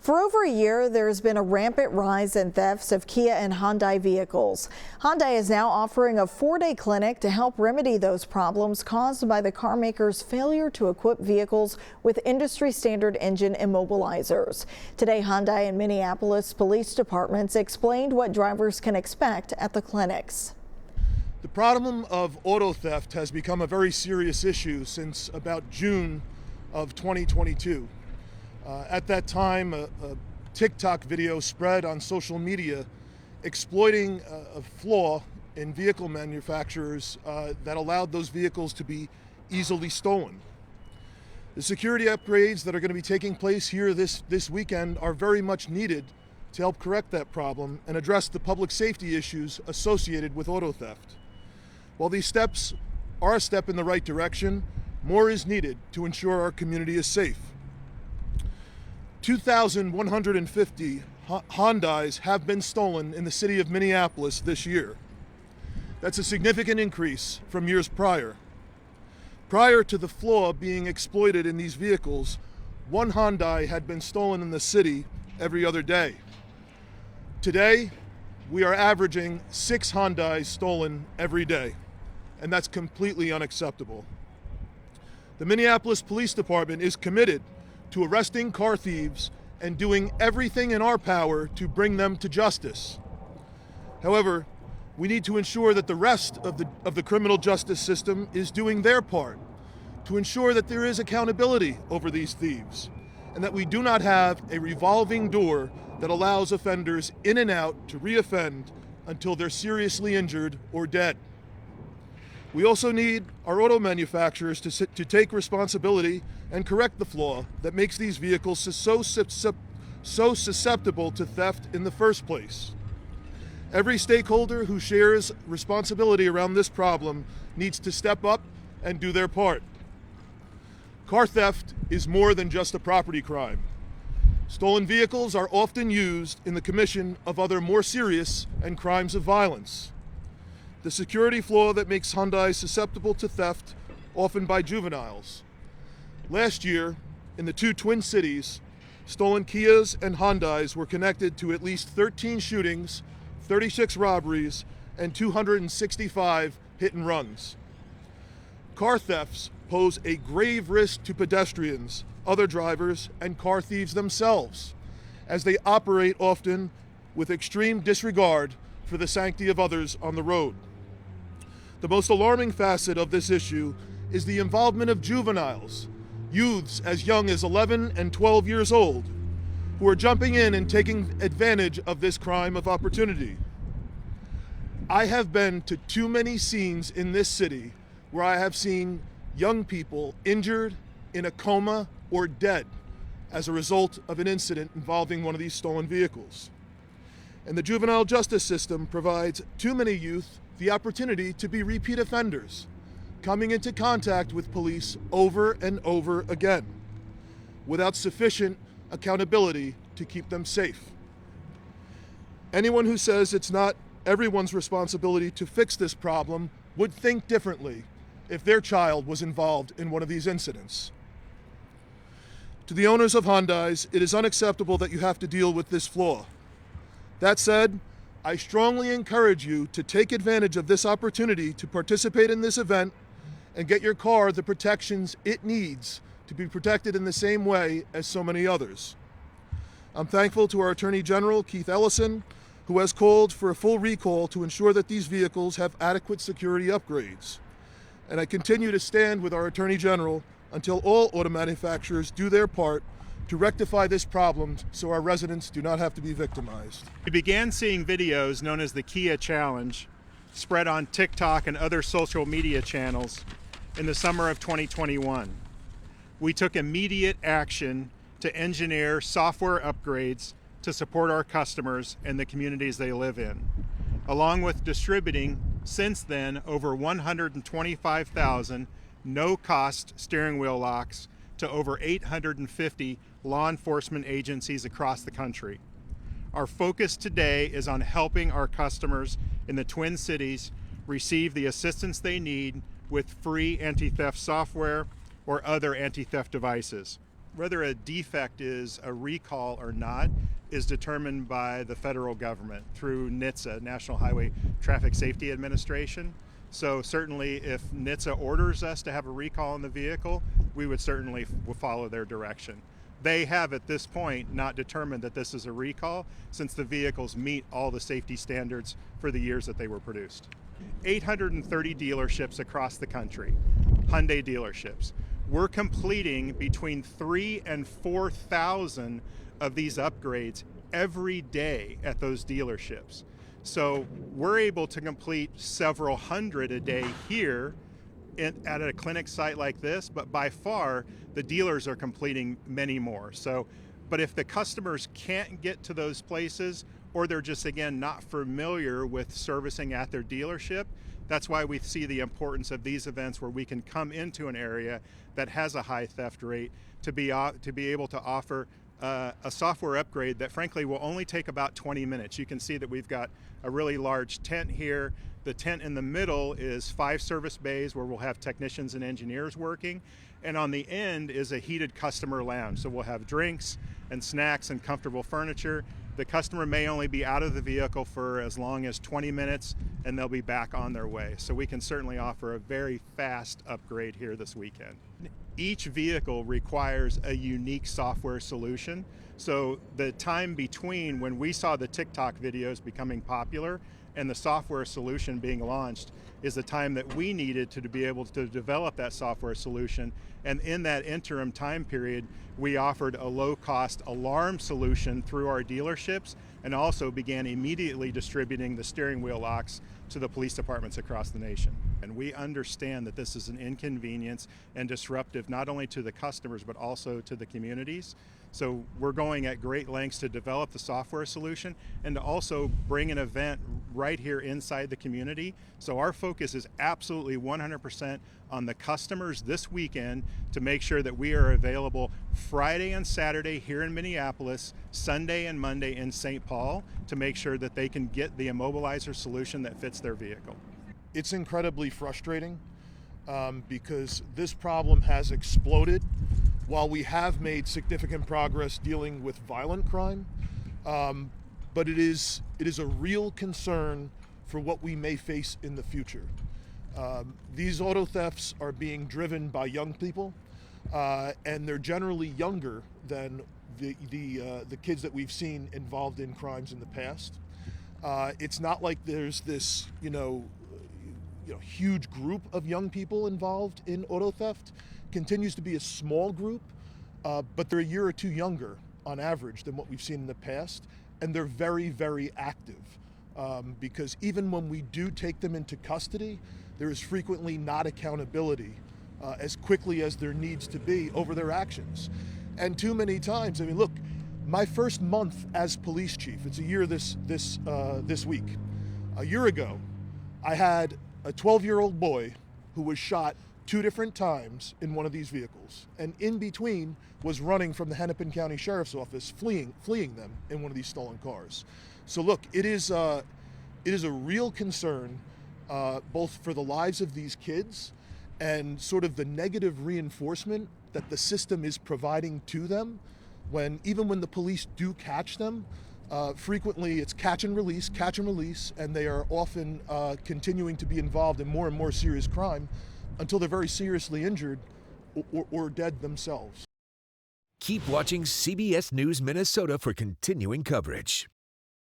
For over a year, there's been a rampant rise in thefts of Kia and Hyundai vehicles. Hyundai is now offering a 4-day clinic to help remedy those problems caused by the car maker's failure to equip vehicles with industry standard engine immobilizers. Today, Hyundai and Minneapolis police departments explained what drivers can expect at the clinics. The problem of auto theft has become a very serious issue since about June of 2022. At that time, a TikTok video spread on social media exploiting a flaw in vehicle manufacturers that allowed those vehicles to be easily stolen. The security upgrades that are going to be taking place here this weekend are very much needed to help correct that problem and address the public safety issues associated with auto theft. While these steps are a step in the right direction, more is needed to ensure our community is safe. 2,150 Hyundais have been stolen in the city of Minneapolis this year. That's a significant increase from years prior. Prior to the flaw being exploited in these vehicles, one Hyundai had been stolen in the city every other day. Today, we are averaging 6 Hyundais stolen every day, and that's completely unacceptable. The Minneapolis Police Department is committed to arresting car thieves and doing everything in our power to bring them to justice. However, we need to ensure that the rest of the criminal justice system is doing their part to ensure that there is accountability over these thieves and that we do not have a revolving door that allows offenders in and out to reoffend until they're seriously injured or dead. We also need our auto manufacturers to take responsibility and correct the flaw that makes these vehicles so susceptible to theft in the first place. Every stakeholder who shares responsibility around this problem needs to step up and do their part. Car theft is more than just a property crime. Stolen vehicles are often used in the commission of other more serious and crimes of violence. The security flaw that makes Hyundai susceptible to theft, often by juveniles. Last year, in the 2 twin cities, stolen Kias and Hyundais were connected to at least 13 shootings, 36 robberies, and 265 hit and runs. Car thefts pose a grave risk to pedestrians, other drivers, and car thieves themselves, as they operate often with extreme disregard for the sanctity of others on the road. The most alarming facet of this issue is the involvement of juveniles, youths as young as 11 and 12 years old, who are jumping in and taking advantage of this crime of opportunity. I have been to too many scenes in this city where I have seen young people injured, in a coma, or dead as a result of an incident involving one of these stolen vehicles. And the juvenile justice system provides too many youth the opportunity to be repeat offenders, coming into contact with police over and over again, without sufficient accountability to keep them safe. Anyone who says it's not everyone's responsibility to fix this problem would think differently if their child was involved in one of these incidents. To the owners of Hyundais, it is unacceptable that you have to deal with this flaw. That said, I strongly encourage you to take advantage of this opportunity to participate in this event and get your car the protections it needs to be protected in the same way as so many others. I'm thankful to our Attorney General, Keith Ellison, who has called for a full recall to ensure that these vehicles have adequate security upgrades. And I continue to stand with our Attorney General until all auto manufacturers do their part to rectify this problem so our residents do not have to be victimized. We began seeing videos known as the Kia Challenge spread on TikTok and other social media channels in the summer of 2021. We took immediate action to engineer software upgrades to support our customers and the communities they live in, along with distributing, since then, over 125,000 no-cost steering wheel locks to over 850 law enforcement agencies across the country. Our focus today is on helping our customers in the Twin Cities receive the assistance they need with free anti-theft software or other anti-theft devices. whether a defect is a recall or not is determined by the federal government through NHTSA, National Highway Traffic Safety Administration. So certainly if NHTSA orders us to have a recall on the vehicle, we would certainly follow their direction. They have at this point not determined that this is a recall since the vehicles meet all the safety standards for the years that they were produced. 830 dealerships across the country, Hyundai dealerships. We're completing between 3,000 and 4,000 of these upgrades every day at those dealerships. So we're able to complete several hundred a day here at a clinic site like this, but by far the dealers are completing many more. So, but if the customers can't get to those places, or they're just, again, not familiar with servicing at their dealership, that's why we see the importance of these events where we can come into an area that has a high theft rate to be able to offer a software upgrade that frankly will only take about 20 minutes. You can see that we've got a really large tent here. The tent in the middle is 5 service bays where we'll have technicians and engineers working. And on the end is a heated customer lounge. So we'll have drinks and snacks and comfortable furniture. The customer may only be out of the vehicle for as long as 20 minutes and they'll be back on their way. So we can certainly offer a very fast upgrade here this weekend. Each vehicle requires a unique software solution. So the time between when we saw the TikTok videos becoming popular and the software solution being launched is the time that we needed to be able to develop that software solution. And in that interim time period, we offered a low-cost alarm solution through our dealerships and also began immediately distributing the steering wheel locks to the police departments across the nation. And we understand that this is an inconvenience and disruptive not only to the customers but also to the communities. So we're going at great lengths to develop the software solution and to also bring an event right here inside the community. So our focus is absolutely 100% on the customers this weekend to make sure that we are available Friday and Saturday here in Minneapolis, Sunday and Monday in St. Paul to make sure that they can get the immobilizer solution that fits their vehicle. It's incredibly frustrating because this problem has exploded. While we have made significant progress dealing with violent crime, but it is a real concern for what we may face in the future. These auto thefts are being driven by young people, and they're generally younger than the kids that we've seen involved in crimes in the past. It's not like there's this huge group of young people involved in auto theft. Continues to be a small group, but they're a year or two younger on average than what we've seen in the past, and they're very, very active because even when we do take them into custody, there is frequently not accountability as quickly as there needs to be over their actions. And too many times, I mean, look, my first month as police chief, it's a year this week. A year ago, I had a 12-year-old boy who was shot 2 different times in one of these vehicles, and in between was running from the Hennepin County Sheriff's Office, fleeing them in one of these stolen cars. So look, it is a real concern, both for the lives of these kids and sort of the negative reinforcement that the system is providing to them. Even when the police do catch them, frequently it's catch and release, and they are often continuing to be involved in more and more serious crime until they're very seriously injured or dead themselves. Keep watching CBS News Minnesota for continuing coverage.